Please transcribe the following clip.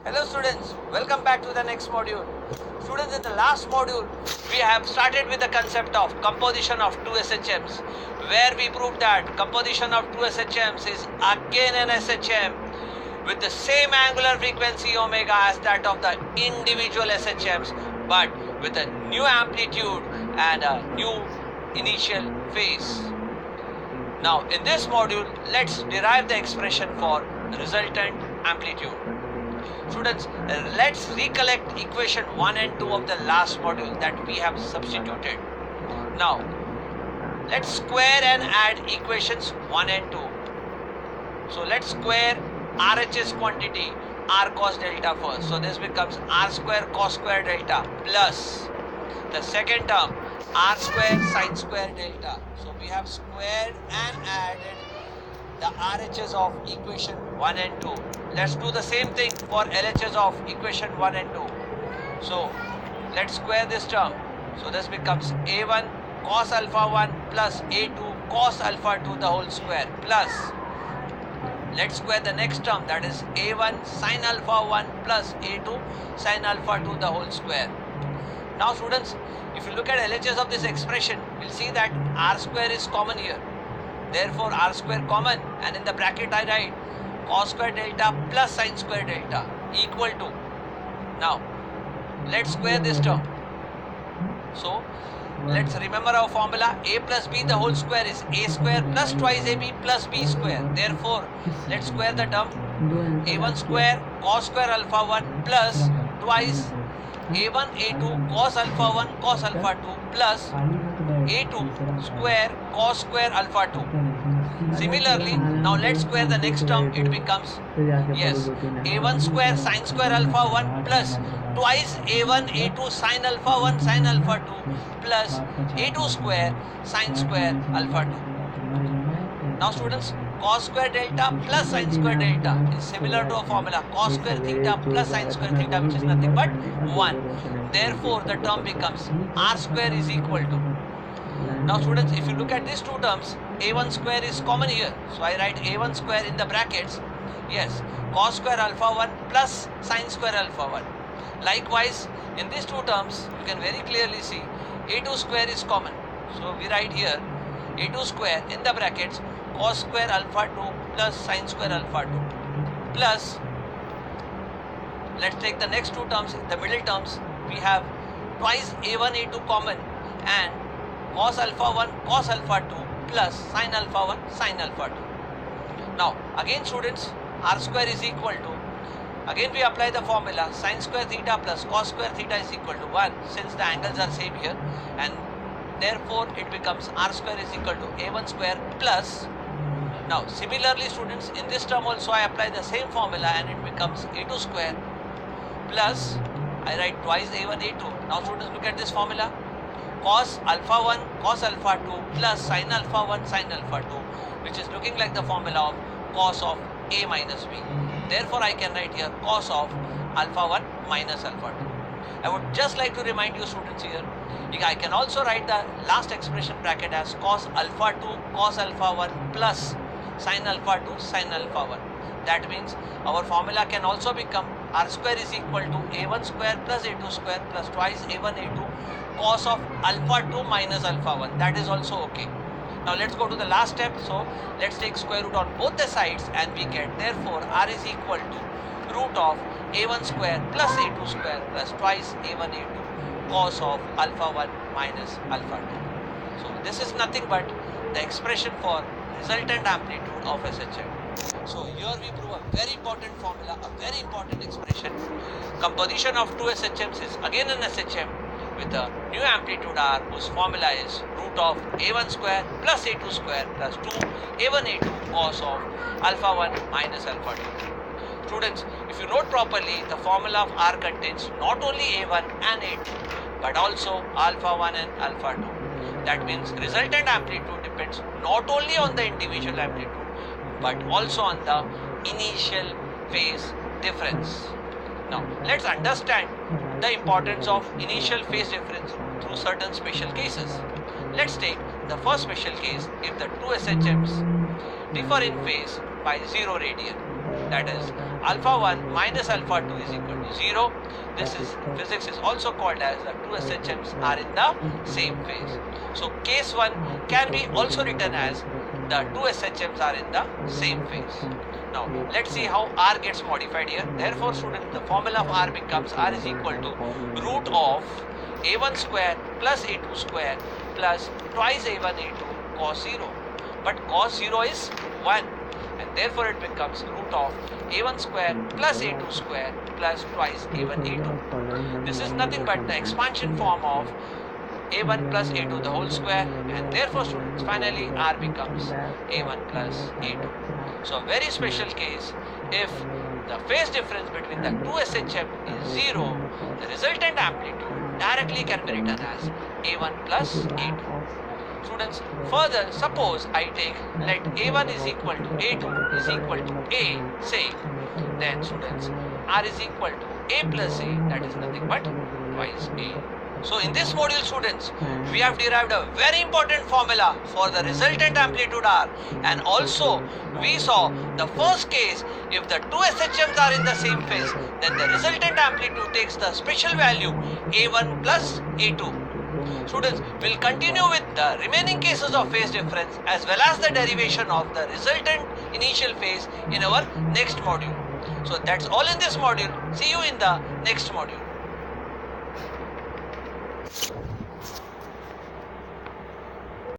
Hello students, welcome back to the next module. Students, in the last module, we have started with the concept of composition of two SHMs, where we proved that composition of two SHMs is again an SHM with the same angular frequency omega as that of the individual SHMs, but with a new amplitude and a new initial phase. Now, in this module, let's derive the expression for resultant amplitude. Students, let's recollect equation 1 and 2 of the last module that we have substituted. Now, let's square and add equations 1 and 2. So, let's square RHS quantity R cos delta first. So, this becomes R square cos square delta plus the second term R square sin square delta. So, we have squared and added the RHS of equation 1 and 2. Let's do the same thing for LHS of equation 1 and 2. So let's square this term. So this becomes A1 cos alpha 1 plus A2 cos alpha 2 the whole square plus, let's square the next term, that is A1 sin alpha 1 plus A2 sin alpha 2 the whole square. Now students, if you look at LHS of this expression, we'll see that R square is common here. Therefore, R square common, and in the bracket I write cos square delta plus sin square delta equal to, now let's square this term. So let's remember our formula, A plus B the whole square is A square plus twice AB plus B square. Therefore, let's square the term A1 square cos square alpha 1 plus twice A1 A2 cos alpha 1 cos alpha 2 plus A2 square cos square alpha 2. Similarly, now let's square the next term. It becomes, yes, A1 square sin square alpha 1 plus twice A1 A2 sin alpha 1 sin alpha 2 plus A2 square sin square alpha 2. Now students, cos square delta plus sin square delta is similar to a formula cos square theta plus sin square theta, which is nothing but 1. Therefore, the term becomes R square is equal to, now students, if you look at these two terms, A1 square is common here. So I write A1 square in the brackets. Yes, cos square alpha 1 plus sin square alpha 1. Likewise, in these two terms, you can very clearly see A2 square is common. So we write here A2 square in the brackets cos square alpha 2 plus sin square alpha 2 plus, let's take the next two terms, the middle terms, we have twice A1 A2 common and cos alpha 1 cos alpha 2 plus sin alpha 1 sin alpha 2. Now again students, R square is equal to, again we apply the formula sin square theta plus cos square theta is equal to 1, since the angles are same here, and therefore it becomes R square is equal to A1 square plus, now similarly students, in this term also I apply the same formula and it becomes A2 square plus, I write twice A1 A2. Now students, look at this formula, cos alpha 1 cos alpha 2 plus sin alpha 1 sin alpha 2, which is looking like the formula of cos of A minus B. Therefore, I can write here cos of alpha 1 minus alpha 2. I would just like to remind you students here, I can also write the last expression bracket as cos alpha 2 cos alpha 1 plus sin alpha 2 sin alpha 1. That means our formula can also become R square is equal to A1 square plus A2 square plus twice A1 A2 cos of alpha 2 minus alpha 1. That is also okay. Now let's go to the last step. So let's take square root on both the sides and we get, therefore R is equal to root of A1 square plus A2 square plus twice A1 A2 cos of alpha 1 minus alpha 2. So this is nothing but the expression for resultant amplitude of SHM. So here we prove a very important formula, a very important expression. Composition of two SHMs is again an SHM with a new amplitude R, whose formula is root of A1 square plus A2 square plus 2 A1 A2 cos of alpha 1 minus alpha 2. Students, if you note properly, the formula of R contains not only A1 and A2 but also alpha 1 and alpha 2. That means resultant amplitude depends not only on the individual amplitude but also on the initial phase difference. Now let's understand the importance of initial phase difference through certain special cases. Let's take the first special case if the two SHMs differ in phase by 0 radian. that is alpha 1 minus alpha 2 is equal to 0. This is physics is also called as the two SHMs are in the same phase. So case 1 can be also written as the two SHMs are in the same phase. Now let's see how R gets modified here. Therefore student, the formula of R becomes R is equal to root of a1 square plus a2 square plus twice a1 a2 cos 0. But cos 0 is 1 and therefore it becomes root of a1 square plus a2 square plus twice a1 a2. This is nothing but the expansion form of a1 plus a2 the whole square, and therefore students finally R becomes a1 plus a2. So a very special case, if the phase difference between the two SHM is 0, the resultant amplitude directly can be written as a1 plus a2. Students, further suppose I take let a1 is equal to a2 is equal to a, say, then students R is equal to a plus a, that is nothing but twice a. So in this module students, we have derived a very important formula for the resultant amplitude R, and also we saw the first case, if the two SHMs are in the same phase, then the resultant amplitude takes the special value a1 plus a2. Students, will continue with the remaining cases of phase difference as well as the derivation of the resultant initial phase in our next module. So that's all in this module. See you in the next module.